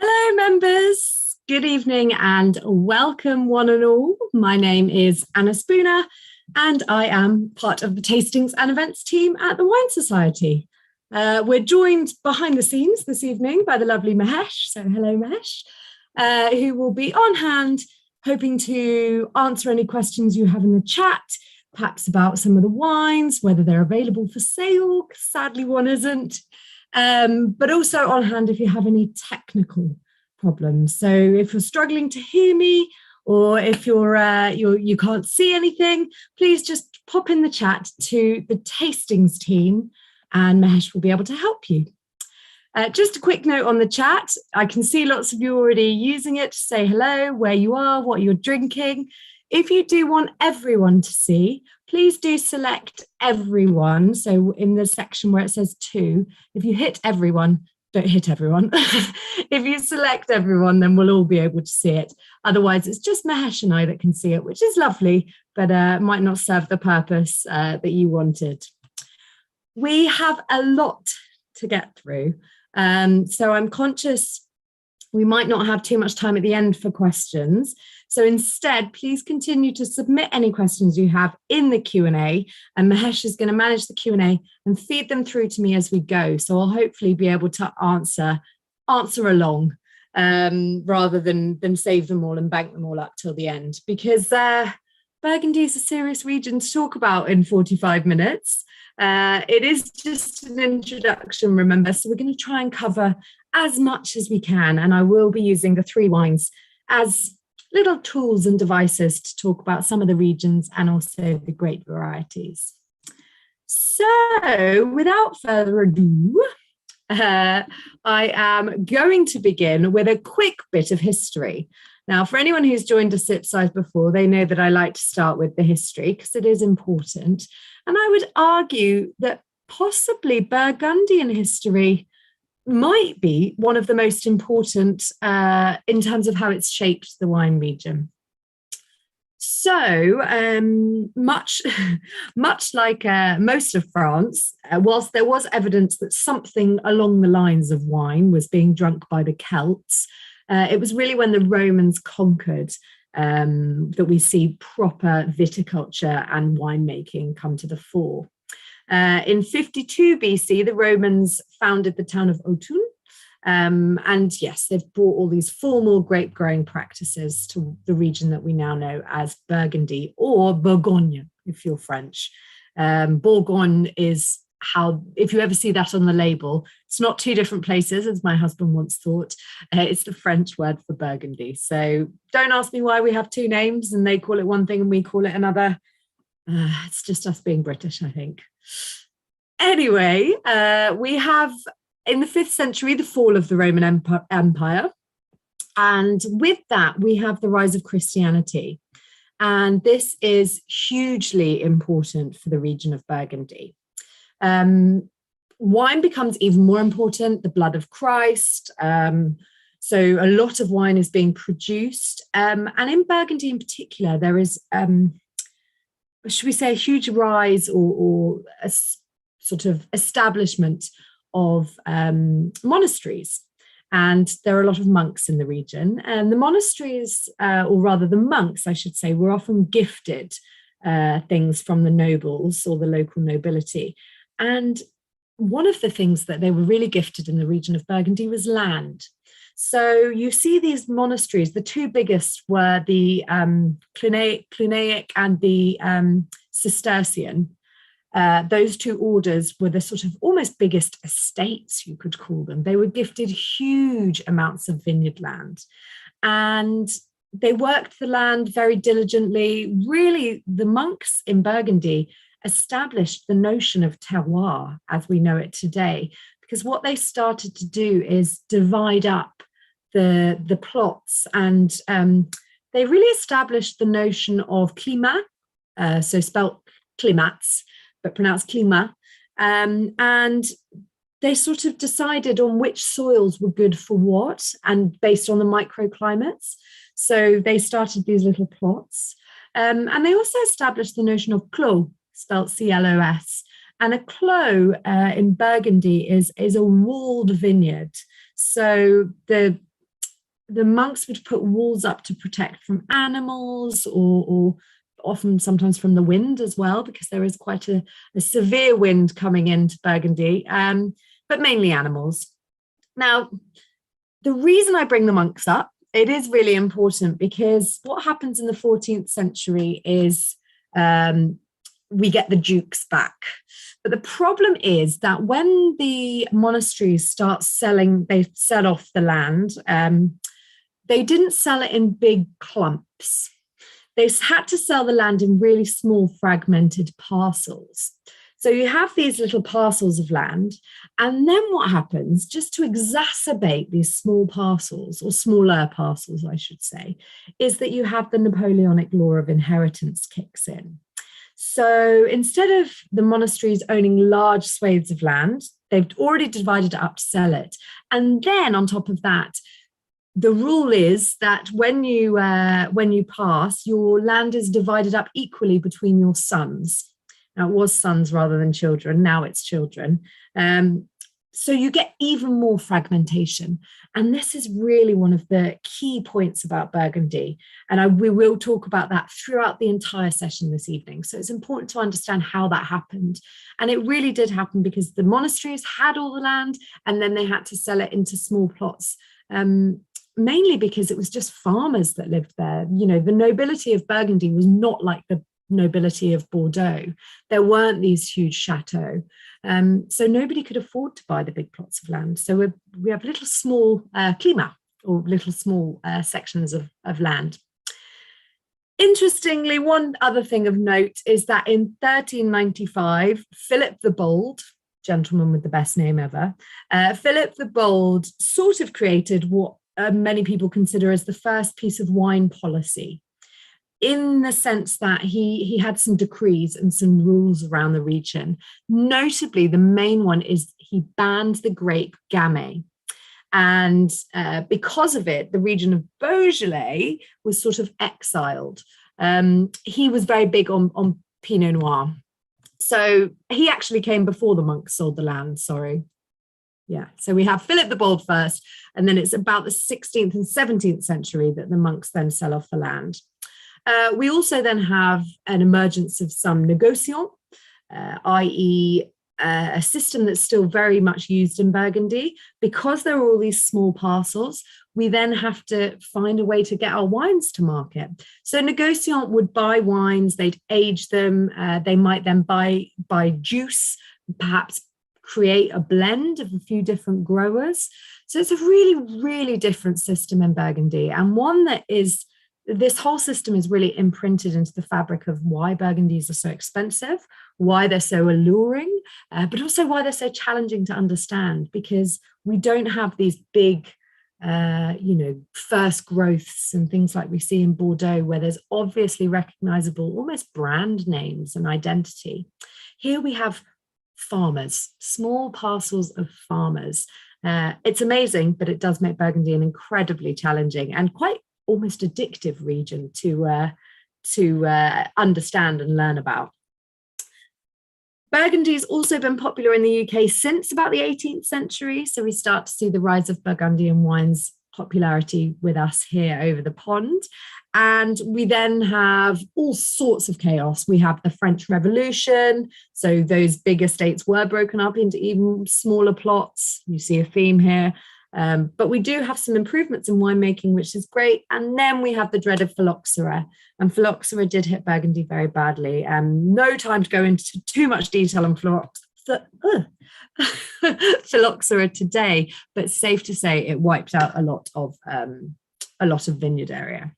Hello, members. Good evening and welcome, one and all. My name is Anna Spooner, and I am part of the Tastings and Events team at the Wine Society. We're joined behind the scenes this evening by the lovely Mahesh. So, hello, Mahesh, who will be on hand, hoping to answer any questions you have in the chat, perhaps about some of the wines, whether they're available for sale. Sadly, one isn't. But also on hand if you have any technical problems. So if you're struggling to hear me, or if you can't see anything, please just pop in the chat to the tastings team and Mahesh will be able to help you. Just a quick note on the chat. I can see lots of you already using it to say hello, where you are, what you're drinking. If you do want everyone to see, please do select everyone. So in the section where it says to, if you hit everyone, don't hit everyone. If you select everyone, then we'll all be able to see it. Otherwise, it's just Mahesh and I that can see it, which is lovely, but might not serve the purpose that you wanted. We have a lot to get through. So I'm conscious we might not have too much time at the end for questions. So instead, please continue to submit any questions you have in the Q&A, and Mahesh is going to manage the Q&A and feed them through to me as we go. So I'll hopefully be able to answer along rather than save them all and bank them all up till the end, because Burgundy is a serious region to talk about in 45 minutes. It is just an introduction, remember, so we're going to try and cover as much as we can, and I will be using the three wines as little tools and devices to talk about some of the regions and also the great varieties. So without further ado, I am going to begin with a quick bit of history. Now, for anyone who's joined a sip size before, they know that I like to start with the history because it is important. And I would argue that possibly Burgundian history might be one of the most important in terms of how it's shaped the wine region. So much like most of France, whilst there was evidence that something along the lines of wine was being drunk by the Celts, it was really when the Romans conquered that we see proper viticulture and winemaking come to the fore. In 52 BC, the Romans founded the town of Autun. And yes, they've brought all these formal grape growing practices to the region that we now know as Burgundy, or Bourgogne, if you're French. Bourgogne is how, if you ever see that on the label, it's not two different places, as my husband once thought. It's the French word for Burgundy. So don't ask me why we have two names and they call it one thing and we call it another. It's just us being British, I think. Anyway, we have in the 5th century the fall of the Roman Empire, and with that we have the rise of Christianity, and this is hugely important for the region of Burgundy. Wine becomes even more important, the blood of Christ, so a lot of wine is being produced, and in Burgundy in particular there is should we say a huge rise or a sort of establishment of monasteries. And there are a lot of monks in the region. And the monasteries, or rather the monks, I should say, were often gifted things from the nobles or the local nobility. And one of the things that they were really gifted in the region of Burgundy was land. So you see these monasteries, the two biggest were the Cluniac and the Cistercian. Those two orders were the sort of almost biggest estates, you could call them. They were gifted huge amounts of vineyard land, and they worked the land very diligently. Really, the monks in Burgundy established the notion of terroir as we know it today, because what they started to do is divide up the plots, and they really established the notion of climat, so spelt climats, but pronounced climat, and they sort of decided on which soils were good for what, and based on the microclimates. So they started these little plots, and they also established the notion of clos, spelt C-L-O-S. And a clos in Burgundy is a walled vineyard. So the the monks would put walls up to protect from animals, or often sometimes from the wind as well, because there is quite a severe wind coming into Burgundy, but mainly animals. Now, the reason I bring the monks up, it is really important, because what happens in the 14th century is we get the dukes back. But the problem is that when the monasteries start selling, they sell off the land, they didn't sell it in big clumps. They had to sell the land in really small fragmented parcels. So you have these little parcels of land, and then what happens, just to exacerbate these small parcels, or smaller parcels, I should say, is that you have the Napoleonic law of inheritance kicks in. So instead of the monasteries owning large swathes of land, they've already divided it up to sell it. And then on top of that, the rule is that when you pass, your land is divided up equally between your sons. Now, it was sons rather than children. Now it's children. So you get even more fragmentation. And this is really one of the key points about Burgundy. And we will talk about that throughout the entire session this evening. So it's important to understand how that happened. And it really did happen because the monasteries had all the land, and then they had to sell it into small plots. Mainly because it was just farmers that lived there. You know, the nobility of Burgundy was not like the nobility of Bordeaux. There weren't these huge chateaux. So nobody could afford to buy the big plots of land. So we have little small climat, or little small sections of land. Interestingly, one other thing of note is that in 1395, Philip the Bold, gentleman with the best name ever, Philip the Bold sort of created what many people consider as the first piece of wine policy, in the sense that he had some decrees and some rules around the region. Notably, the main one is he banned the grape Gamay. And because of it, the region of Beaujolais was sort of exiled. He was very big on Pinot Noir. So he actually came before the monks sold the land, sorry. Yeah, so we have Philip the Bold first, and then it's about the 16th and 17th century that the monks then sell off the land. We also then have an emergence of some négociants, i.e. A system that's still very much used in Burgundy. Because there are all these small parcels, we then have to find a way to get our wines to market. So négociants would buy wines, they'd age them, they might then buy juice, perhaps create a blend of a few different growers. So it's a really, really different system in Burgundy, and one that is, this whole system is really imprinted into the fabric of why Burgundies are so expensive, why they're so alluring, but also why they're so challenging to understand, because we don't have these big, first growths and things like we see in Bordeaux, where there's obviously recognizable almost brand names and identity. Here we have farmers, small parcels of farmers. It's amazing, but it does make Burgundy an incredibly challenging and quite almost addictive region to understand and learn about. Burgundy's also been popular in the UK since about the 18th century, so we start to see the rise of Burgundian wines popularity with us here over the pond. And we then have all sorts of chaos. We have the French Revolution, so those big estates were broken up into even smaller plots. You see a theme here. But we do have some improvements in winemaking, which is great. And then we have the dreaded phylloxera. And phylloxera did hit Burgundy very badly. No time to go into too much detail on phylloxera today, but safe to say it wiped out a lot of vineyard area.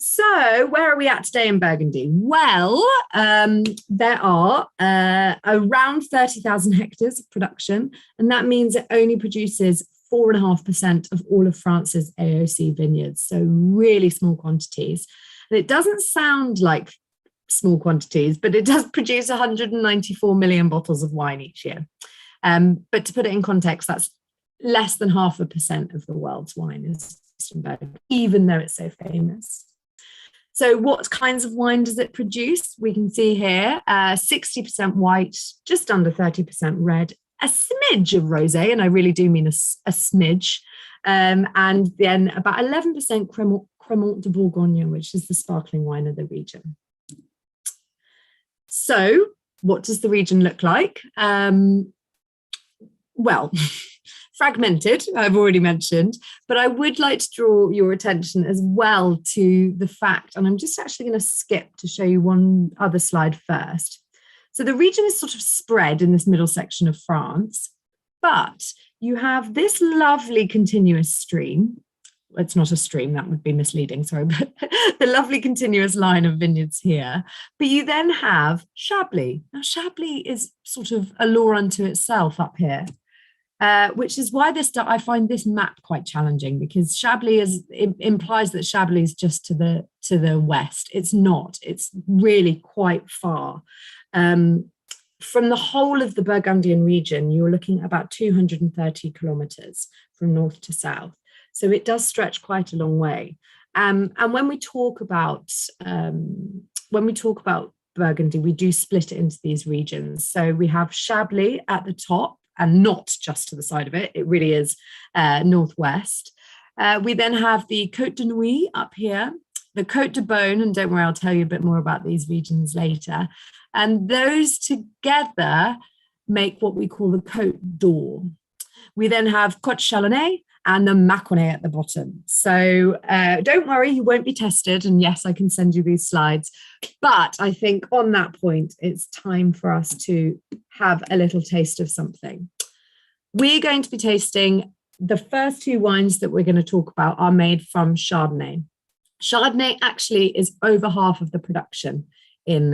So where are we at today in Burgundy? Well, there are around 30,000 hectares of production, and that means it only produces 4.5% of all of France's AOC vineyards, so really small quantities. And it doesn't sound like small quantities, but it does produce 194 million bottles of wine each year. But to put it in context, that's less than 0.5% of the world's wine is in Burgundy, even though it's so famous. So what kinds of wine does it produce? We can see here 60% white, just under 30% red, a smidge of rosé, and I really do mean a smidge, and then about 11% Cremant de Bourgogne, which is the sparkling wine of the region. So what does the region look like? Well, fragmented, I've already mentioned, but I would like to draw your attention as well to the fact, and I'm just actually going to skip to show you one other slide first. So the region is sort of spread in this middle section of France, but you have this lovely continuous stream. It's not a stream, that would be misleading, sorry, but the lovely continuous line of vineyards here. But you then have Chablis. Now, Chablis is sort of a law unto itself up here. Which is why I find this map quite challenging, because Chablis implies that Chablis is just to the west. It's not. It's really quite far. From the whole of the Burgundian region, you're looking at about 230 kilometers from north to south. So it does stretch quite a long way. And when we talk about Burgundy, we do split it into these regions. So we have Chablis at the top, and not just to the side of it. It really is northwest. We then have the Cote de Nuit up here, the Cote de Beaune, and don't worry, I'll tell you a bit more about these regions later. And those together make what we call the Côte d'Or. We then have Cote Chalonnais and the Maconnais at the bottom. So don't worry, you won't be tested. And yes, I can send you these slides. But I think on that point, it's time for us to have a little taste of something. We're going to be tasting the first two wines that we're going to talk about are made from Chardonnay. Chardonnay actually is over half of the production in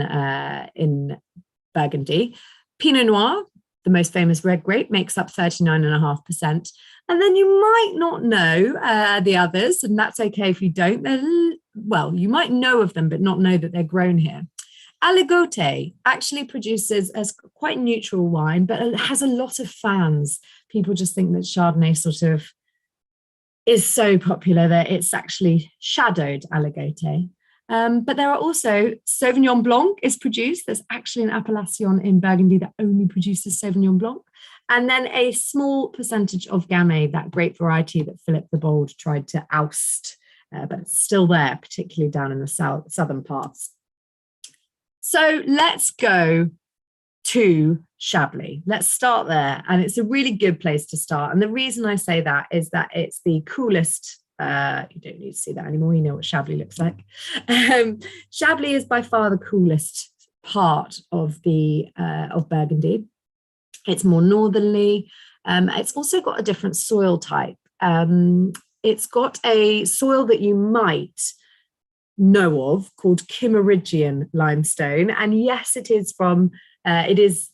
Burgundy. Pinot Noir, the most famous red grape, makes up 39.5%. And then you might not know the others, and that's okay if you don't. Well, you might know of them, but not know that they're grown here. Aligote actually produces as quite neutral wine, but it has a lot of fans. People just think that Chardonnay sort of is so popular that it's actually shadowed Aligote. But there are also Sauvignon Blanc is produced. There's actually an appellation in Burgundy that only produces Sauvignon Blanc. And then a small percentage of Gamay, that grape variety that Philip the Bold tried to oust, but it's still there, particularly down in the southern parts. So let's go to Chablis. Let's start there. And it's a really good place to start. And the reason I say that is that it's the coolest. You don't need to see that anymore. You know what Chablis looks like. Chablis is by far the coolest part of Burgundy. It's more northerly. It's also got a different soil type. It's got a soil that you might know of called Kimmeridgian limestone. And yes, it is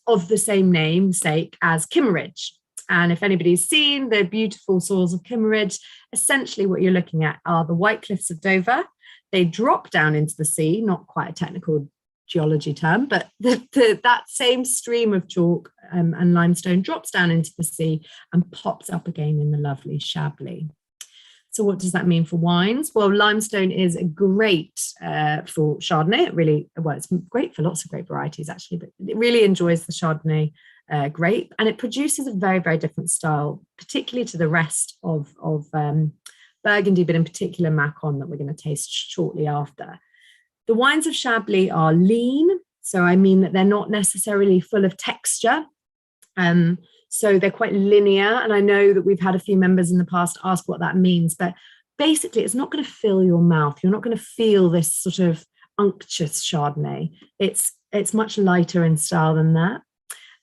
of the same namesake as Kimmeridge. And if anybody's seen the beautiful soils of Kimmeridge, essentially what you're looking at are the White Cliffs of Dover. They drop down into the sea, not quite a technical geology term, but that same stream of chalk and limestone drops down into the sea and pops up again in the lovely Chablis. So what does that mean for wines? Well, limestone is great for Chardonnay. It's great for lots of grape varieties, actually, but it really enjoys the Chardonnay grape, and it produces a very, very different style, particularly to the rest of Burgundy, but in particular Macon, that we're going to taste shortly after. The wines of Chablis are lean, so I mean that they're not necessarily full of texture. So they're quite linear, and I know that we've had a few members in the past ask what that means, but basically it's not going to fill your mouth. You're not going to feel this sort of unctuous Chardonnay. It's much lighter in style than that.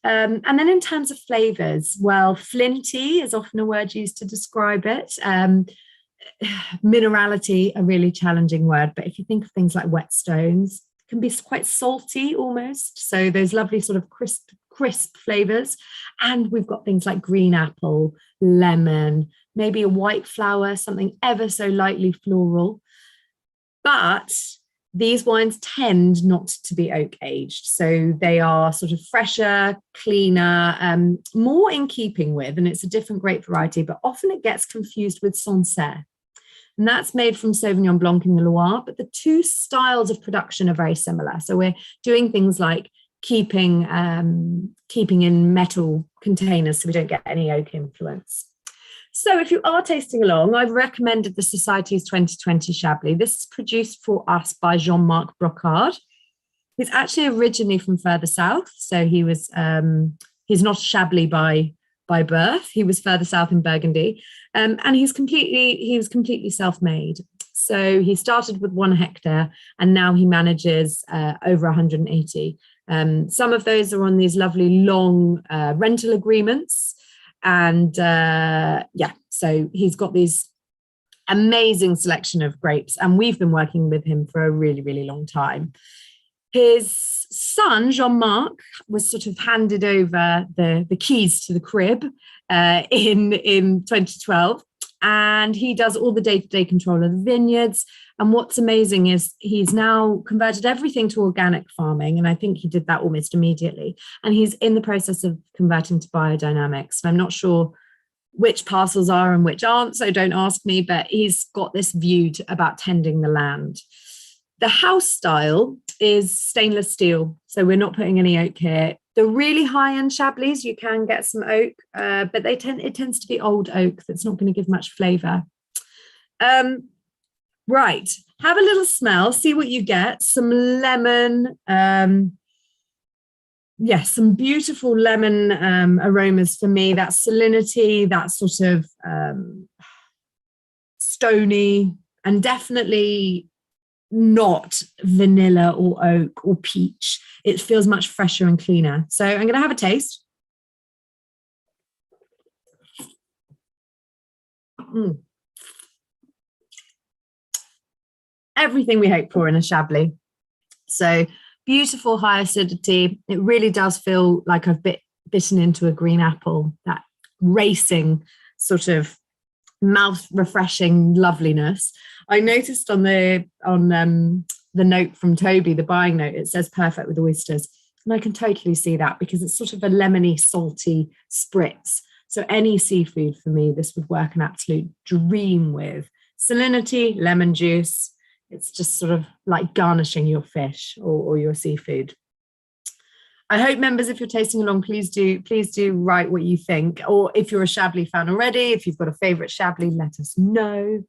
And then in terms of flavours, well, flinty is often a word used to describe it. Minerality, a really challenging word, but if you think of things like whetstones, it can be quite salty almost. So those lovely sort of crisp flavours. And we've got things like green apple, lemon, maybe a white flower, something ever so lightly floral. But these wines tend not to be oak aged. So they are sort of fresher, cleaner, more in keeping with, and it's a different grape variety, but often it gets confused with Sancerre. And that's made from Sauvignon Blanc in the Loire, but the two styles of production are very similar. So we're doing things like keeping in metal containers so we don't get any oak influence. So if you are tasting along, I've recommended the Society's 2020 Chablis. This is produced for us by Jean-Marc Brocard. He's actually originally from further south. So he's not Chablis by birth. He was further south in Burgundy. And he was completely self-made. So he started with 1 hectare and now he manages over 180. Some of those are on these lovely long rental agreements. And so he's got these amazing selection of grapes. And we've been working with him for a really, really long time. His son, Jean-Marc, was sort of handed over the keys to the crib in 2012. And he does all the day-to-day control of the vineyards. And what's amazing is he's now converted everything to organic farming. And I think he did that almost immediately. And he's in the process of converting to biodynamics. And I'm not sure which parcels are and which aren't, so don't ask me, but he's got this view about tending the land. The house style is stainless steel. So we're not putting any oak here. The really high-end Chablis, you can get some oak, but it tends to be old oak that's not going to give much flavour. Right, have a little smell, see what you get. Some lemon, some beautiful lemon aromas for me. That salinity, that sort of stony, and definitely not vanilla or oak or peach. It feels much fresher and cleaner. So I'm going to have a taste. Everything we hope for in a Chablis. So beautiful high acidity. It really does feel like I've bitten into a green apple, that racing sort of mouth refreshing loveliness. I noticed on the note from Toby, the buying note, it says perfect with oysters. And I can totally see that because it's sort of a lemony, salty spritz. So any seafood for me, this would work an absolute dream with. Salinity, lemon juice. It's just sort of like garnishing your fish or your seafood. I hope, members, if you're tasting along, please do write what you think. Or if you're a Chablis fan already, if you've got a favourite Chablis, let us know.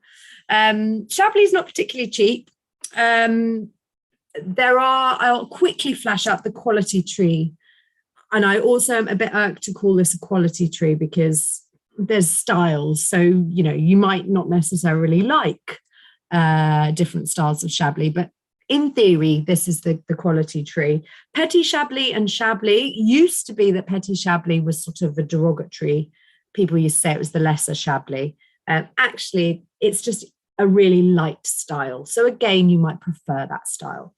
Chablis is not particularly cheap. I'll quickly flash up the quality tree. And I also am a bit irked to call this a quality tree because there's styles. So, you might not necessarily like different styles of Chablis, but in theory, this is the quality tree. Petit Chablis and Chablis used to be that Petit Chablis was sort of a derogatory. People used to say it was the lesser Chablis. Actually, it's just a really light style. So again, you might prefer that style.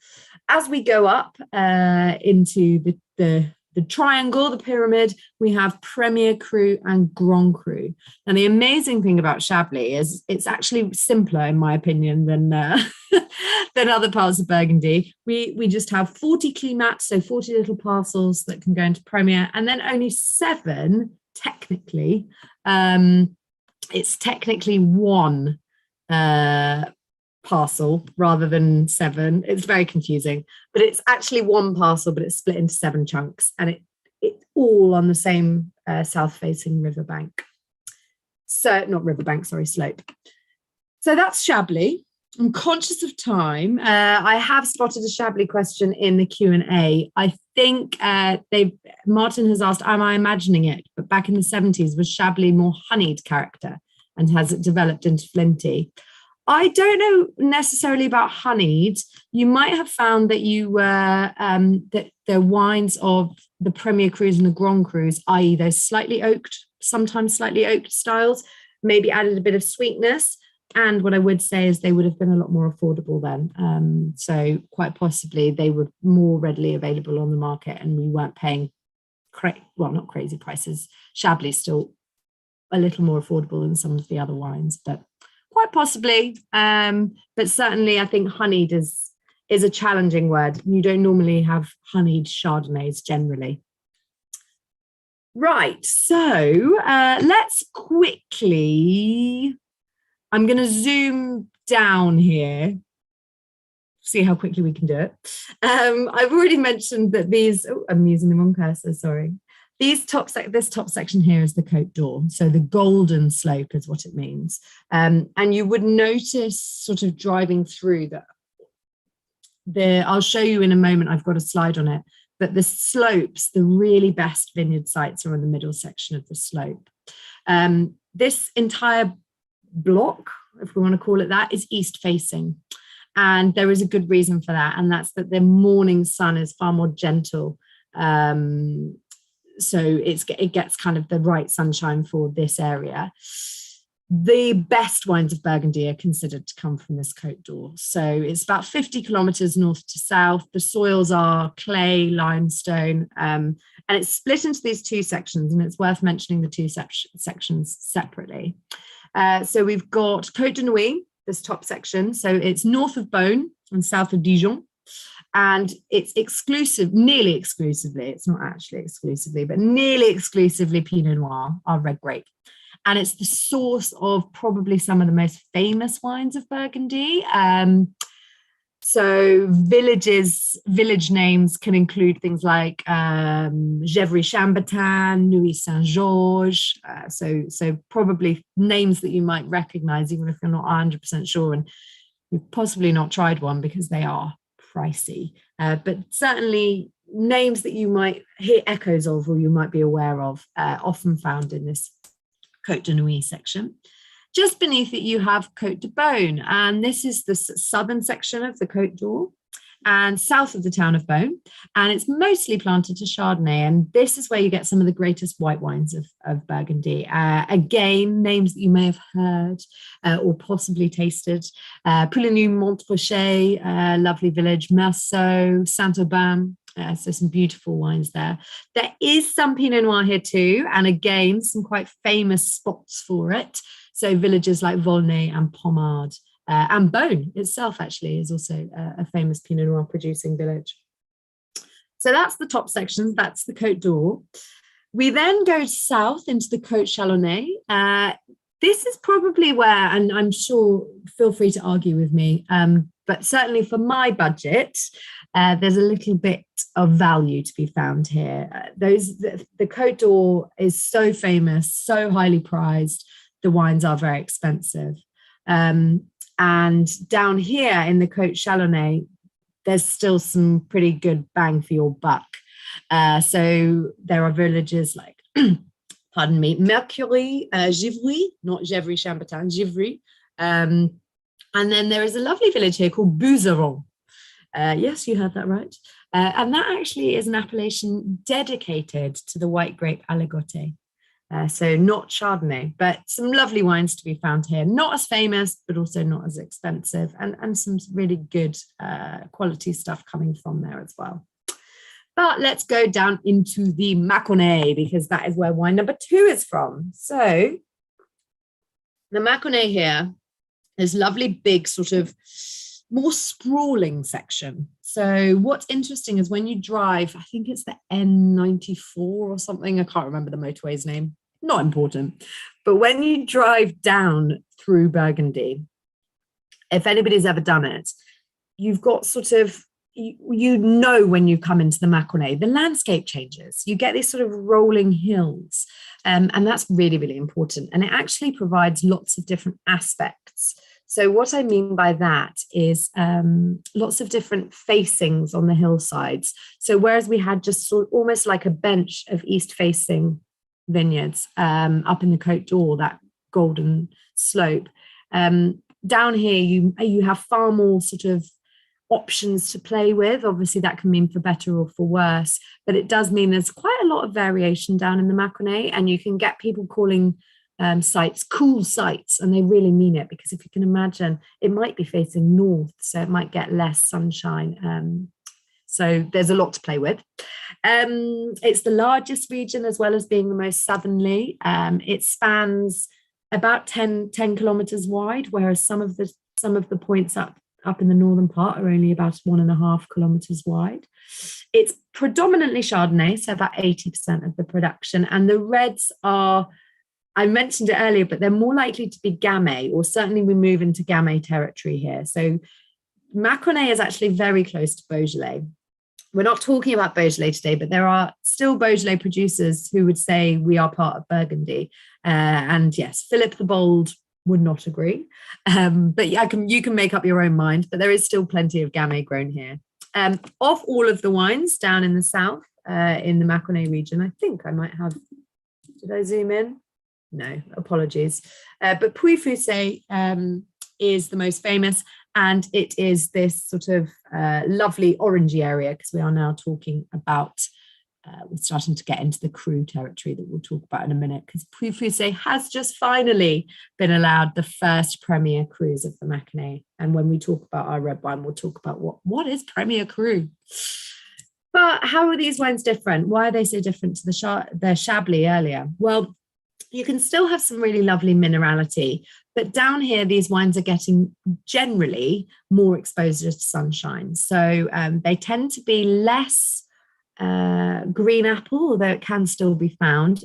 As we go up into the triangle, the pyramid, we have Premier Cru and Grand Cru. And the amazing thing about Chablis is it's actually simpler, in my opinion, than than other parts of Burgundy. We just have 40 climats, so 40 little parcels that can go into Premier, and then only 7, technically. It's technically 1 parcel rather than 7. It's very confusing, but it's actually 1 parcel, but it's split into 7 chunks, and it's all on the same south-facing riverbank. So not riverbank, sorry, slope. So that's Chablis. I'm conscious of time. I have spotted a Chablis question in the Q&A. I think Martin has asked, am I imagining it? But back in the 70s, was Chablis more honeyed character, and has it developed into flinty? I don't know necessarily about honeyed. You might have found that that the wines of the Premier Crus and the Grand Crus, i.e. those sometimes slightly oaked styles, maybe added a bit of sweetness. And what I would say is they would have been a lot more affordable then. So quite possibly they were more readily available on the market, and we weren't paying, not crazy prices. Chablis still a little more affordable than some of the other wines, but quite possibly. But certainly I think honeyed is a challenging word. You don't normally have honeyed Chardonnays generally. Right, so let's quickly, I'm going to zoom down here, see how quickly we can do it. I've already mentioned that I'm using the wrong cursor, sorry. This top section here is the Côte d'Or. So the golden slope is what it means. And you would notice sort of driving through that. I'll show you in a moment, I've got a slide on it, but the slopes, the really best vineyard sites are in the middle section of the slope. This entire block, if we want to call it that, is east facing. And there is a good reason for that. And that's that the morning sun is far more gentle. So it gets kind of the right sunshine for this area. The best wines of Burgundy are considered to come from this Côte d'Or. So it's about 50 kilometers north to south. The soils are clay, limestone, and it's split into these two sections, and it's worth mentioning the two sections separately. So we've got Côte de Nuit, this top section. So it's north of Beaune and south of Dijon. And it's nearly exclusively, it's not actually exclusively, but nearly exclusively Pinot Noir, our red grape. And it's the source of probably some of the most famous wines of Burgundy. So village names can include things like Gevrey-Chambertin, Nuits-Saint-Georges. So probably names that you might recognize, even if you're not 100% sure. And you've possibly not tried one because they are pricey, but certainly names that you might hear echoes of or you might be aware of, often found in this Côte de Nuit section. Just beneath it, you have Côte de Beaune, and this is the southern section of the Côte d'Or and south of the town of Beaune, and it's mostly planted to Chardonnay, and this is where you get some of the greatest white wines of Burgundy. Again, names that you may have heard or possibly tasted. Pouligny-Montrachet, lovely village, Meursault, Saint-Aubin, so some beautiful wines there. There is some Pinot Noir here too, and again, some quite famous spots for it. So villages like Volnay and Pommard. And Beaune itself actually is also a famous Pinot Noir producing village. So that's the top section, that's the Côte d'Or. We then go south into the Côte Chalonnais. This is probably where, and I'm sure, feel free to argue with me, but certainly for my budget, there's a little bit of value to be found here. The Côte d'Or is so famous, so highly prized, the wines are very expensive. And down here in the Côte Chalonnais, there's still some pretty good bang for your buck. So there are villages like, pardon me, Mercury, Givry, not Gevrey-Chambertin, Givry. And then there is a lovely village here called Bouzeron. Yes, you heard that right. And that actually is an appellation dedicated to the white grape Aligoté. So not Chardonnay, but some lovely wines to be found here. Not as famous, but also not as expensive, and some really good quality stuff coming from there as well. But let's go down into the Maconnais, because that is where wine number 2 is from. So the Maconnais here is lovely, big, sort of more sprawling section. So what's interesting is when you drive, I think it's the N94 or something, I can't remember the motorway's name, not important. But when you drive down through Burgundy, if anybody's ever done it, you've got sort of, you know, when you come into the Maconnais, the landscape changes. You get these sort of rolling hills, and that's really, really important. And it actually provides lots of different aspects. So what I mean by that is lots of different facings on the hillsides. So whereas we had just sort of almost like a bench of east-facing vineyards up in the Côte d'Or, that golden slope, down here you have far more sort of options to play with. Obviously that can mean for better or for worse, but it does mean there's quite a lot of variation down in the Maconnais, and you can get people calling sites cool sites, and they really mean it, because if you can imagine, it might be facing north, so it might get less sunshine. So there's a lot to play with. It's the largest region as well as being the most southerly. It spans about 10 kilometers wide, whereas some of the points up in the northern part are only about 1.5 kilometers wide. It's predominantly Chardonnay, so about 80% of the production, and the reds are, I mentioned it earlier, but they're more likely to be Gamay, or certainly we move into Gamay territory here. So Maconnais is actually very close to Beaujolais. we're not talking about Beaujolais today, but there are still Beaujolais producers who would say we are part of Burgundy. And yes, Philip the Bold would not agree. But you can make up your own mind, but there is still plenty of Gamay grown here. Of all of the wines down in the south, in the Maconnais region, I think I might have, did I zoom in? No, apologies. But Puy-Foussay is the most famous, and it is this sort of lovely orangey area, because we are now talking about, we're starting to get into the cru territory that we'll talk about in a minute, because Puy-Foussay has just finally been allowed the first Premier Crus of the Maconnais. And when we talk about our red wine, we'll talk about what is Premier Cru. But how are these wines different? Why are they so different to the Chablis earlier? Well, you can still have some really lovely minerality, but down here, these wines are getting generally more exposure to sunshine. So they tend to be less green apple, although it can still be found,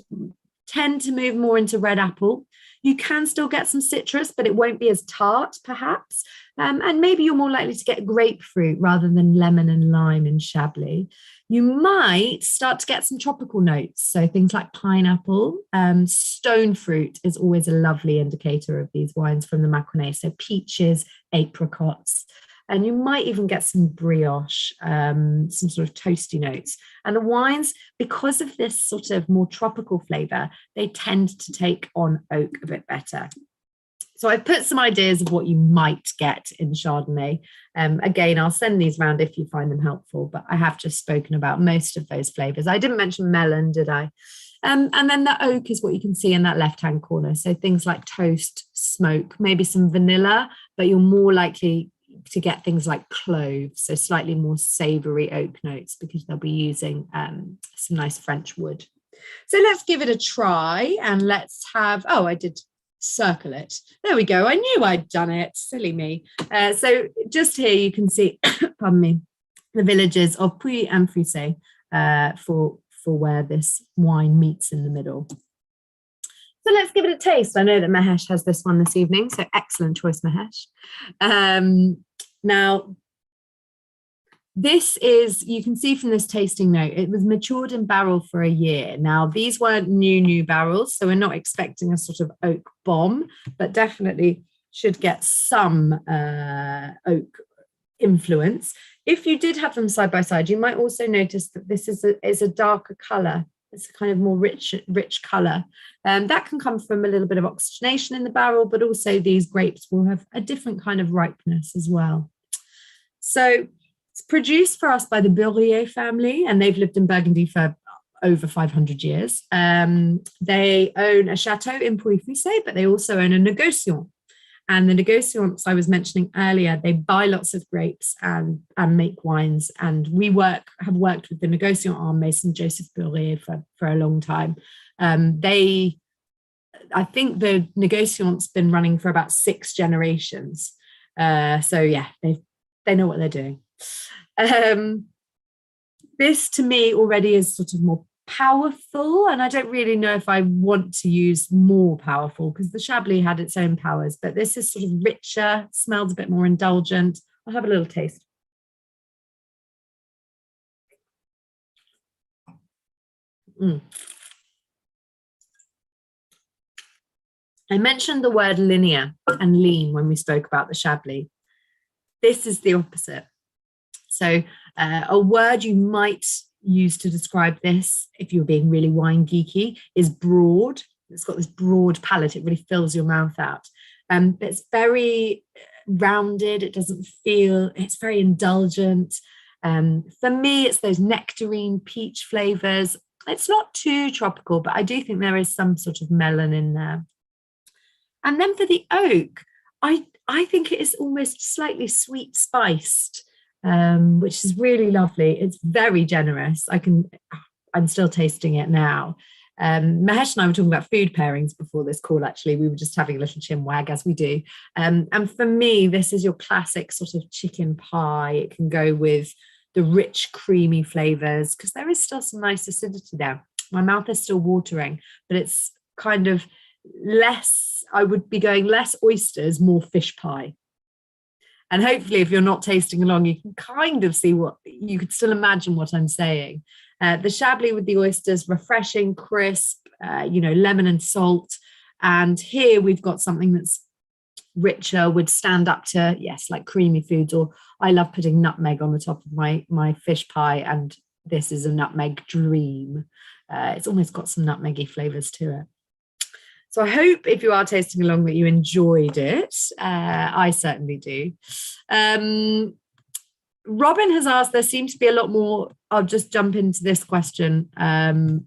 tend to move more into red apple. You can still get some citrus, but it won't be as tart, perhaps. And maybe you're more likely to get grapefruit rather than lemon and lime in Chablis. You might start to get some tropical notes, so things like pineapple. Stone fruit is always a lovely indicator of these wines from the Maconnais, so peaches, apricots. And you might even get some brioche, some sort of toasty notes. And the wines, because of this sort of more tropical flavour, they tend to take on oak a bit better. So I've put some ideas of what you might get in Chardonnay. Again, I'll send these around if you find them helpful, but I have just spoken about most of those flavours. I didn't mention melon, did I? And then the oak is what you can see in that left-hand corner. So things like toast, smoke, maybe some vanilla, but you're more likely to get things like cloves, so slightly more savoury oak notes, because they'll be using some nice French wood. So let's give it a try, and let's have, I did circle it. There we go. I knew I'd done it. Silly me. So just here you can see, pardon me, the villages of Puy and Foussay for where this wine meets in the middle. So let's give it a taste. I know that Mahesh has this one this evening, so excellent choice, Mahesh. Now, this is, you can see from this tasting note, it was matured in barrel for a year. Now, these weren't new barrels, so we're not expecting a sort of oak bomb, but definitely should get some oak influence. If you did have them side by side, you might also notice that this is a darker colour. It's a kind of more rich colour. That can come from a little bit of oxygenation in the barrel, but also these grapes will have a different kind of ripeness as well. So it's produced for us by the Burgundy family, and they've lived in Burgundy for over 500 years. They own a chateau in Puy-Foussay, but they also own a négociant. And the négociants I was mentioning earlier, they buy lots of grapes and make wines. And we have worked with the négociant arm, Mason Joseph Burrier, for a long time. I think the négociant's been running for about 6 generations. So yeah, they know what they're doing. This to me already is sort of more powerful, and I don't really know if I want to use more powerful, because the Chablis had its own powers, but this is sort of richer, smells a bit more indulgent. I'll have a little taste. I mentioned the word linear and lean when we spoke about the Chablis. This is the opposite. So a word you might use to describe this, if you're being really wine geeky, is broad. It's got this broad palate. It really fills your mouth out. But it's very rounded. It doesn't feel, it's very indulgent. For me, it's those nectarine peach flavors. It's not too tropical, but I do think there is some sort of melon in there. And then for the oak, I think it is almost slightly sweet spiced, which is really lovely. It's very generous. I'm still tasting it now. Mahesh and I were talking about food pairings before this call, actually. We were just having a little chin wag, as we do. And for me, this is your classic sort of chicken pie. It can go with the rich, creamy flavors, because there is still some nice acidity there. My mouth is still watering, but it's kind of less, I would be going less oysters, more fish pie. And hopefully, if you're not tasting along, you can kind of see what you could still imagine what I'm saying. The Chablis with the oysters, refreshing, crisp, lemon and salt. And here we've got something that's richer, would stand up to, yes, like creamy foods, or I love putting nutmeg on the top of my fish pie, and this is a nutmeg dream. It's almost got some nutmeggy flavors to it. So I hope if you are tasting along that you enjoyed it. I certainly do. Robin has asked, there seems to be a lot more. I'll just jump into this question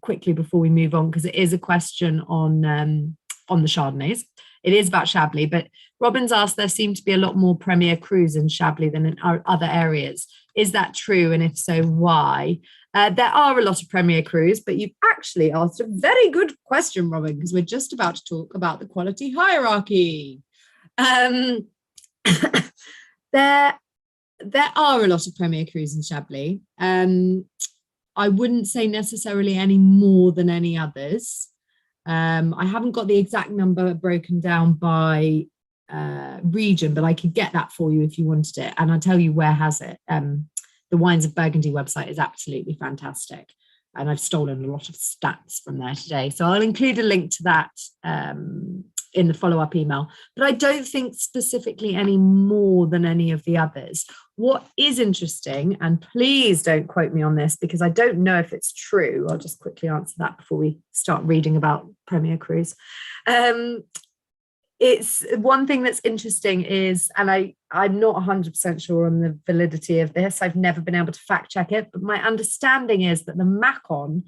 quickly before we move on, because it is a question on the Chardonnays. It is about Chablis, but Robin's asked, there seem to be a lot more Premier Crus in Chablis than in our other areas. Is that true? And if so, why? There are a lot of Premier Crus, but you've actually asked a very good question, Robin, because we're just about to talk about the quality hierarchy. There are a lot of Premier Crus in Chablis. I wouldn't say necessarily any more than any others. I haven't got the exact number broken down by region, but I could get that for you if you wanted it. And I'll tell you where has it. The Wines of Burgundy website is absolutely fantastic. And I've stolen a lot of stats from there today. So I'll include a link to that in the follow-up email. But I don't think specifically any more than any of the others. What is interesting, and please don't quote me on this because I don't know if it's true. I'll just quickly answer that before we start reading about Premier Crus. It's one thing that's interesting is, and I'm not 100% sure on the validity of this. I've never been able to fact check it, but my understanding is that the Macon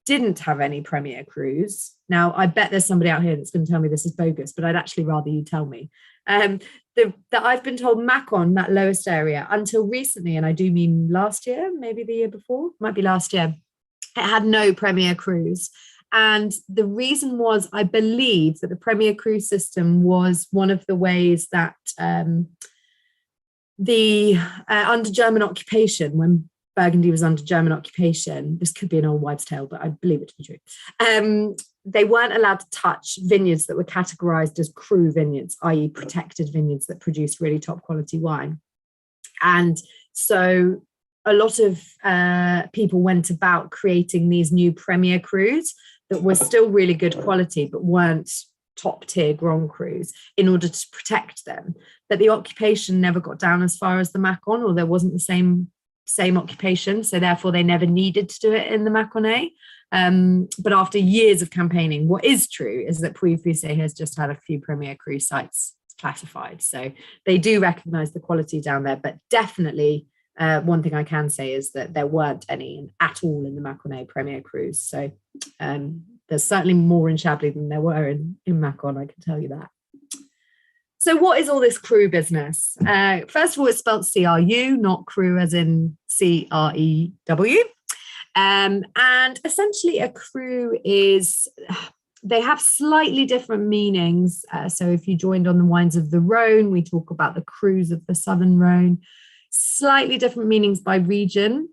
didn't have any Premier Crus. Now, I bet there's somebody out here that's going to tell me this is bogus, but I'd actually rather you tell me. That I've been told Macon, that lowest area, until recently, and I do mean last year, maybe the year before, might be last year, it had no Premier Crus. And the reason was, I believe that the Premier Cru system was one of the ways that under German occupation, when Burgundy was under German occupation, this could be an old wives' tale, but I believe it to be true, they weren't allowed to touch vineyards that were categorized as cru vineyards, i.e. protected vineyards that produced really top quality wine. And so a lot of people went about creating these new Premier Crus that were still really good quality, but weren't top tier Grand Crus in order to protect them. But the occupation never got down as far as the Macon, or there wasn't the same occupation. So therefore they never needed to do it in the Maconnais. But after years of campaigning, what is true is that Pouilly-Fuissé has just had a few Premier Cru sites classified. So they do recognize the quality down there, but definitely one thing I can say is that there weren't any at all in the Maconnais Premier Crus. So there's certainly more in Chablis than there were in Macon, I can tell you that. So what is all this cru business? First of all, it's spelled CRU, not cru as in CREW. And essentially a cru is, they have slightly different meanings. So if you joined on the Wines of the Rhone, we talk about the crus of the Southern Rhone. Slightly different meanings by region,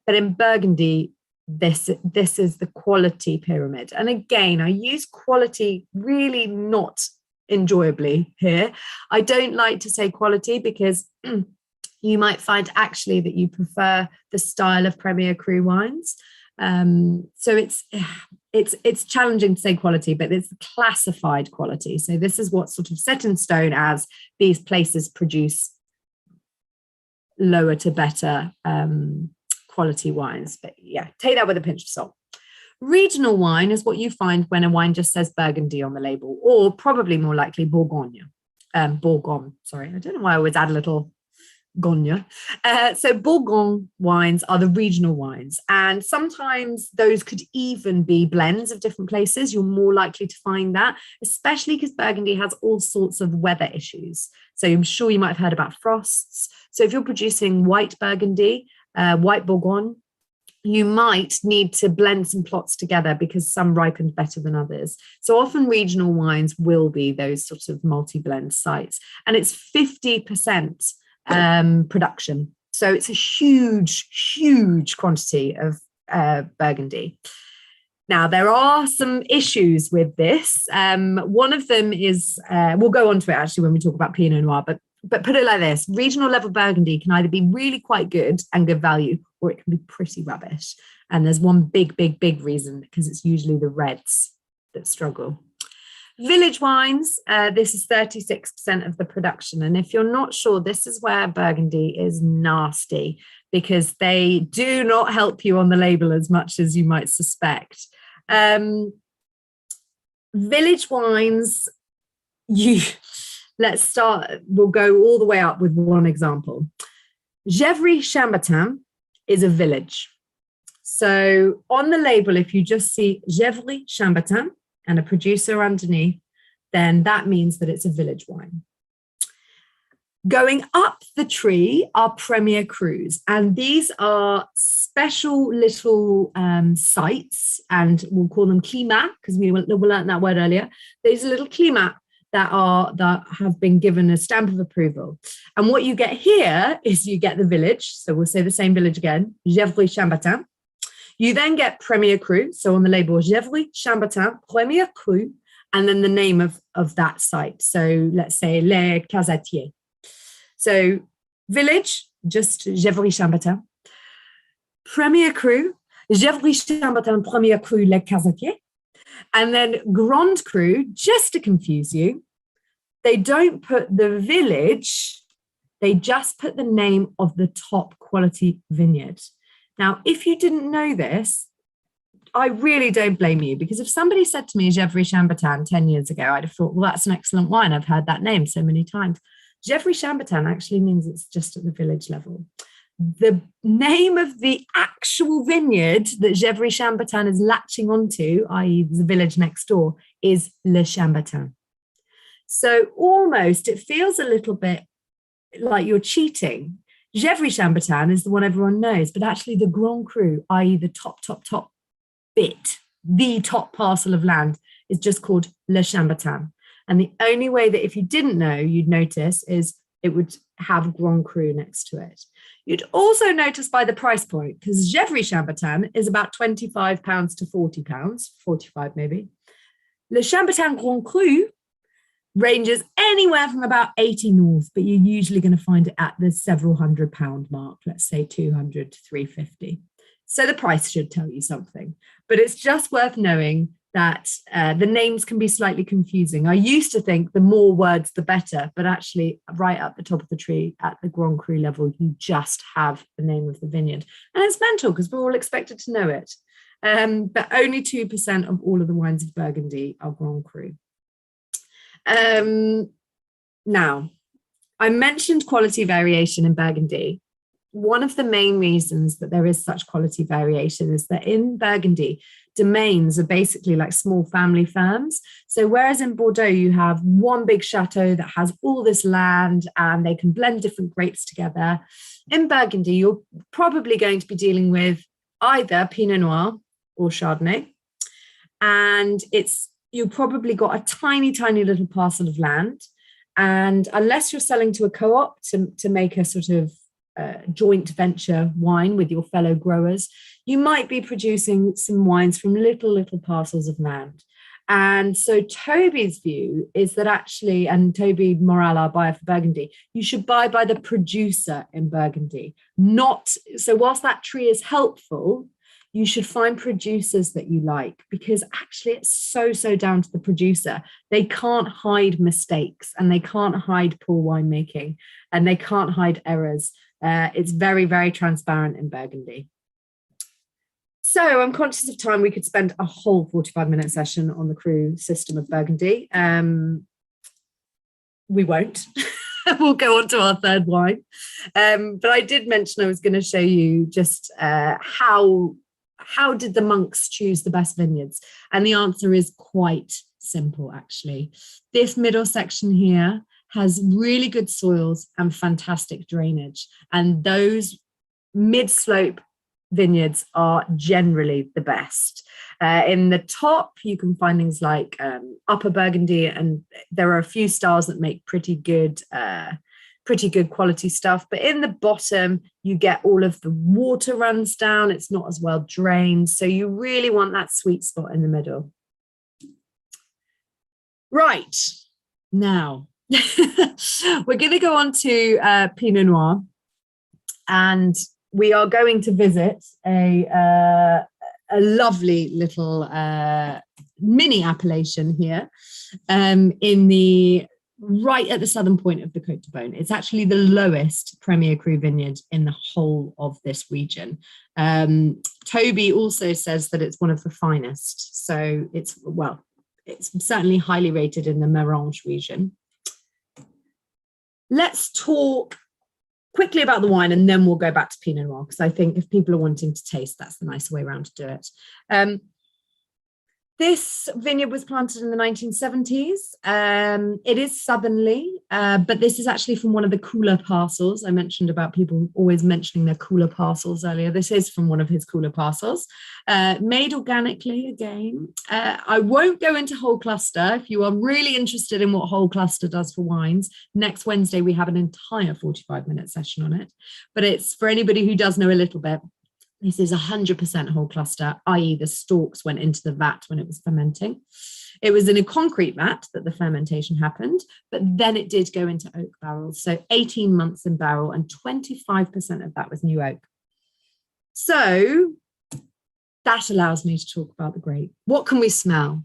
but in Burgundy, this is the quality pyramid. And again, I use quality really not enjoyably here. I don't like to say quality because you might find actually that you prefer the style of Premier Cru wines. So it's challenging to say quality, but it's classified quality. So this is what's sort of set in stone as these places produce lower to better quality wines. But yeah, take that with a pinch of salt. Regional wine is what you find when a wine just says Burgundy on the label, or probably more likely Bourgogne. Bourgogne, sorry. I don't know why I always add a little Gogne. So Bourgogne wines are the regional wines. And sometimes those could even be blends of different places. You're more likely to find that, especially because Burgundy has all sorts of weather issues. So I'm sure you might have heard about frosts. So if you're producing white Burgundy, white Bourgogne, you might need to blend some plots together because some ripened better than others. So often regional wines will be those sorts of multi-blend sites. And it's 50% production. So it's a huge quantity of Burgundy. Now, there are some issues with this. One of them is, we'll go on to it actually when we talk about Pinot Noir, but But put it like this, regional level Burgundy can either be really quite good and good value, or it can be pretty rubbish. And there's one big reason, because it's usually the reds that struggle. Village wines, this is 36% of the production. And if you're not sure, this is where Burgundy is nasty, because they do not help you on the label as much as you might suspect. Village wines, let's start, we'll go all the way up with one example. Gevrey-Chambertin is a village. So on the label, if you just see Gevrey-Chambertin and a producer underneath, then that means that it's a village wine. Going up the tree are Premier Crus, and these are special little sites, and we'll call them climats, because we learned that word earlier. These are little climats that have been given a stamp of approval. And what you get here is you get the village, so we'll say the same village again, Gevrey-Chambertin. You then get Premier Cru, so on the label, Gevrey-Chambertin, Premier Cru, and then the name of that site. So let's say Les Casatiers. So village, just Gevrey-Chambertin. Premier Cru, Gevrey-Chambertin, Premier Cru, Les Casatiers. And then Grand Cru, just to confuse you, they don't put the village, they just put the name of the top quality vineyard. Now, if you didn't know this, I really don't blame you, because if somebody said to me Gevrey-Chambertin 10 years ago, I'd have thought, well, that's an excellent wine. I've heard that name so many times. Gevrey-Chambertin actually means it's just at the village level. The name of the actual vineyard that Gevrey-Chambertin is latching onto, i.e. the village next door, is Le Chambertin. So almost it feels a little bit like you're cheating. Gevrey-Chambertin is the one everyone knows, but actually the Grand Cru, i.e. the top bit, the top parcel of land, is just called Le Chambertin. And the only way that if you didn't know, you'd notice is it would have Grand Cru next to it. You'd also notice by the price point, because Gevrey-Chambertin is about £25 to £40, 45 maybe. Le Chambertin Grand Cru ranges anywhere from about 80 north, but you're usually going to find it at the several £100 mark, let's say 200 to 350. So the price should tell you something, but it's just worth knowing that the names can be slightly confusing. I used to think the more words, the better, but actually right up the top of the tree at the Grand Cru level, you just have the name of the vineyard. And it's mental because we're all expected to know it. But only 2% of all of the wines of Burgundy are Grand Cru. Now, I mentioned quality variation in Burgundy. One of the main reasons that there is such quality variation is that in Burgundy, domains are basically like small family firms. So whereas in Bordeaux, you have one big chateau that has all this land and they can blend different grapes together, in Burgundy, you're probably going to be dealing with either Pinot Noir or Chardonnay. And you've probably got a tiny little parcel of land. And unless you're selling to a co-op to make a sort of joint venture wine with your fellow growers, you might be producing some wines from little parcels of land. And so Toby's view is that actually, and Toby Morale, our buyer for Burgundy, you should buy by the producer in Burgundy. So whilst that tree is helpful, you should find producers that you like, because actually it's so down to the producer. They can't hide mistakes and they can't hide poor winemaking and they can't hide errors. It's very transparent in Burgundy. So I'm conscious of time. We could spend a whole 45-minute session on the Cru system of Burgundy. We won't. We'll go on to our third wine. But I did mention I was going to show you just how did the monks choose the best vineyards? And the answer is quite simple, actually. This middle section here has really good soils and fantastic drainage. And those mid-slope vineyards are generally the best. In the top, you can find things like Upper Burgundy, and there are a few styles that make pretty good quality stuff. But in the bottom, you get all of the water runs down. It's not as well drained. So you really want that sweet spot in the middle. Right. Now, We're going to go on to Pinot Noir, and we are going to visit a lovely little mini appellation here in the right at the southern point of the Cote d'Bone. It's actually the lowest Premier Cru vineyard in the whole of this region. Toby also says that it's one of the finest. So it's certainly highly rated in the Marange region. Let's talk quickly about the wine, and then we'll go back to Pinot Noir, because I think if people are wanting to taste, that's the nicer way around to do it. This vineyard was planted in the 1970s. It is southernly, but this is actually from one of the cooler parcels. I mentioned about people always mentioning their cooler parcels earlier. This is from one of his cooler parcels, made organically again. I won't go into whole cluster. If you are really interested in what whole cluster does for wines, next Wednesday we have an entire 45-minute session on it. But it's for anybody who does know a little bit. This is 100% whole cluster, i.e. the stalks went into the vat when it was fermenting. It was in a concrete vat that the fermentation happened, but then it did go into oak barrels. So 18 months in barrel, and 25% of that was new oak. So that allows me to talk about the grape. What can we smell?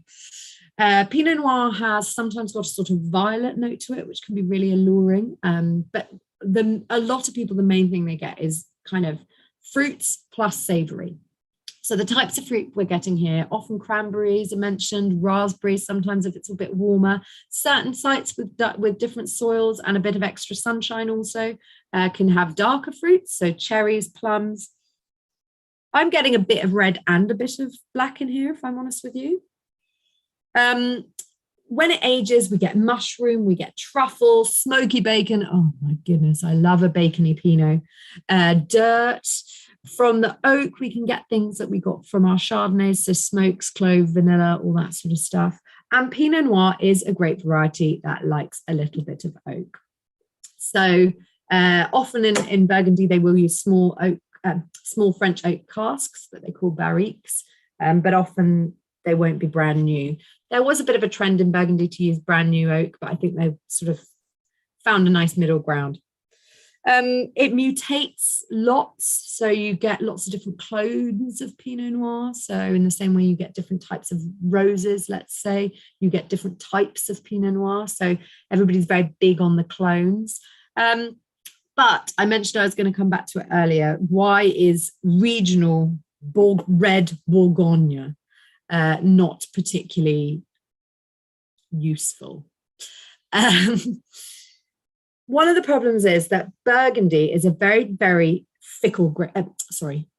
Pinot Noir has sometimes got a sort of violet note to it, which can be really alluring. But a lot of people, the main thing they get is kind of fruits plus savory. So the types of fruit we're getting here, often cranberries are mentioned, raspberries, sometimes if it's a bit warmer. Certain sites with different soils and a bit of extra sunshine also can have darker fruits, so cherries, plums. I'm getting a bit of red and a bit of black in here, if I'm honest with you. When it ages, we get mushroom, we get truffle, smoky bacon. Oh my goodness, I love a bacony Pinot. Dirt. From the oak, we can get things that we got from our Chardonnays, so smokes, clove, vanilla, all that sort of stuff. And Pinot Noir is a grape variety that likes a little bit of oak. So often in Burgundy, they will use small French oak casks that they call barriques, but often they won't be brand new. There was a bit of a trend in Burgundy to use brand new oak, but I think they've sort of found a nice middle ground. It mutates lots, so you get lots of different clones of Pinot Noir. So in the same way you get different types of roses, let's say, you get different types of Pinot Noir. So everybody's very big on the clones. But I mentioned I was going to come back to it earlier. Why is regional red Bourgogne not particularly useful? One of the problems is that Burgundy is a very, very fickle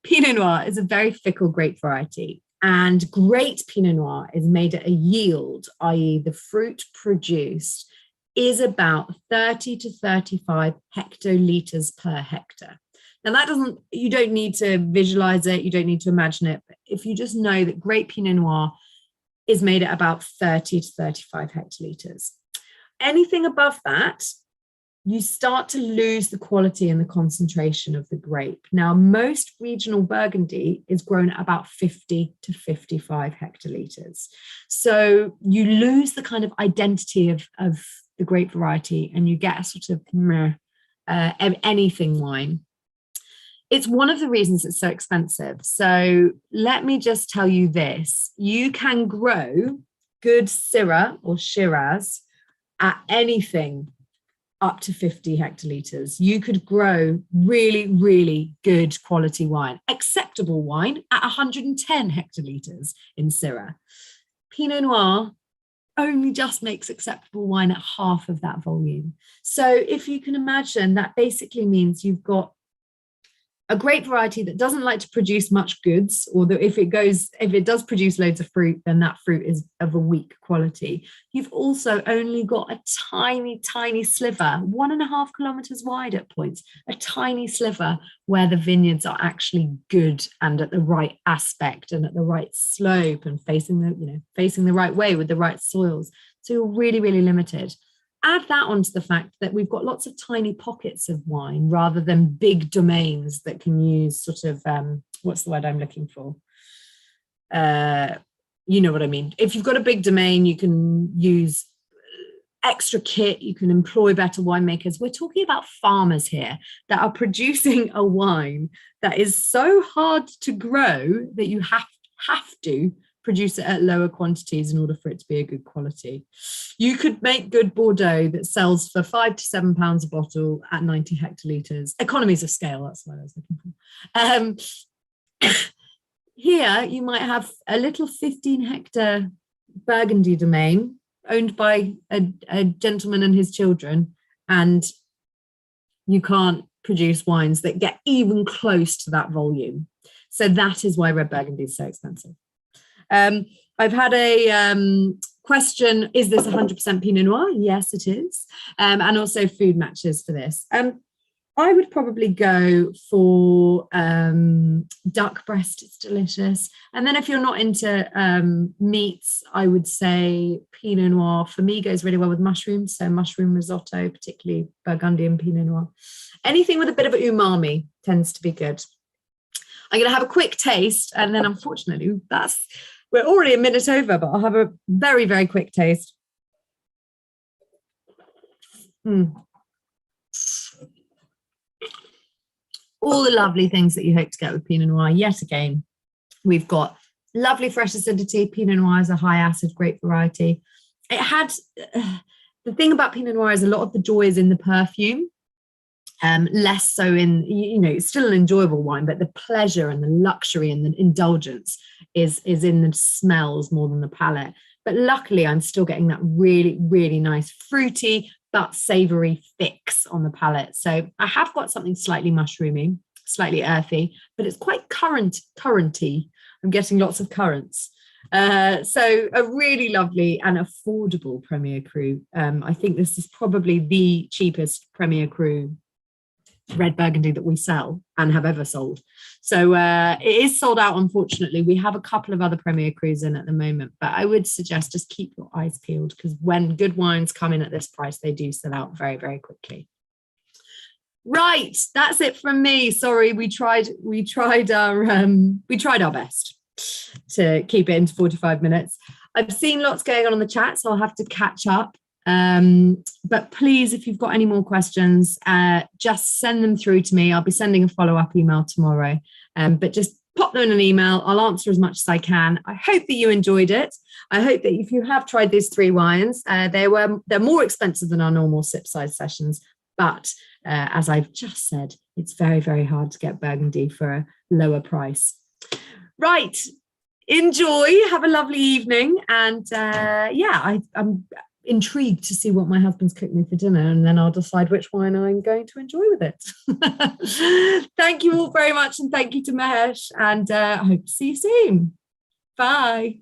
Pinot Noir is a very fickle grape variety. And great Pinot Noir is made at a yield, i.e. the fruit produced is about 30 to 35 hectoliters per hectare. Now you don't need to visualize it, you don't need to imagine it, but if you just know that great Pinot Noir is made at about 30 to 35 hectoliters. Anything above that, you start to lose the quality and the concentration of the grape. Now, most regional Burgundy is grown at about 50 to 55 hectoliters. So you lose the kind of identity of the grape variety, and you get a sort of anything wine. It's one of the reasons it's so expensive. So let me just tell you this. You can grow good Syrah or Shiraz at anything up to 50 hectoliters. You could grow really, really good quality wine, acceptable wine at 110 hectoliters in Syrah. Pinot Noir only just makes acceptable wine at half of that volume. So if you can imagine, that basically means you've got a grape variety that doesn't like to produce much goods, or that if it does produce loads of fruit, then that fruit is of a weak quality. You've also only got a tiny, tiny sliver, 1.5 kilometers wide at points, a tiny sliver where the vineyards are actually good and at the right aspect and at the right slope and facing the right way with the right soils. So you're really, really limited. Add that onto the fact that we've got lots of tiny pockets of wine rather than big domains that can use sort of, what's the word I'm looking for? You know what I mean. If you've got a big domain, you can use extra kit, you can employ better winemakers. We're talking about farmers here that are producing a wine that is so hard to grow that you have to produce it at lower quantities in order for it to be a good quality. You could make good Bordeaux that sells for £5 to £7 a bottle at 90 hectolitres. Economies of scale, that's what I was looking for. Here, you might have a little 15-hectare Burgundy domain owned by a gentleman and his children, and you can't produce wines that get even close to that volume. So that is why red Burgundy is so expensive. I've had a question, is this 100% Pinot Noir? Yes, it is. And also food matches for this. I would probably go for duck breast, it's delicious. And then if you're not into meats, I would say Pinot Noir for me goes really well with mushrooms. So mushroom risotto, particularly Burgundy and Pinot Noir. Anything with a bit of umami tends to be good. I'm going to have a quick taste, and then unfortunately we're already a minute over, but I'll have a very, very quick taste. All the lovely things that you hope to get with Pinot Noir. Yet again, we've got lovely fresh acidity. Pinot Noir is a high acid, great variety. It had, the thing about Pinot Noir is a lot of the joy is in the perfume, less so in, it's still an enjoyable wine, but the pleasure and the luxury and the indulgence is in the smells more than the palate. But luckily, I'm still getting that really, really nice fruity, but savory fix on the palate. So I have got something slightly mushroomy, slightly earthy, but it's quite currenty. I'm getting lots of currants. So a really lovely and affordable Premier Cru. I think this is probably the cheapest Premier Cru red Burgundy that we sell and have ever sold. So it is sold out, unfortunately. We have a couple of other Premier Crus in at the moment, but I would suggest just keep your eyes peeled, because when good wines come in at this price, they do sell out very, very quickly. Right, that's it from me. Sorry, we tried our best to keep it into 45 minutes. I've seen lots going on in the chat, so I'll have to catch up. But please, if you've got any more questions, just send them through to me. I'll be sending a follow-up email tomorrow, but just pop them in an email. I'll answer as much as I can. I hope that you enjoyed it. I hope that if you have tried these 3 wines, they're more expensive than our normal sip size sessions, but as I've just said, it's very, very hard to get Burgundy for a lower price. Right, enjoy, have a lovely evening, and I'm intrigued to see what my husband's cooked me for dinner, and then I'll decide which wine I'm going to enjoy with it. Thank you all very much, and thank you to Mahesh, and I hope to see you soon. Bye.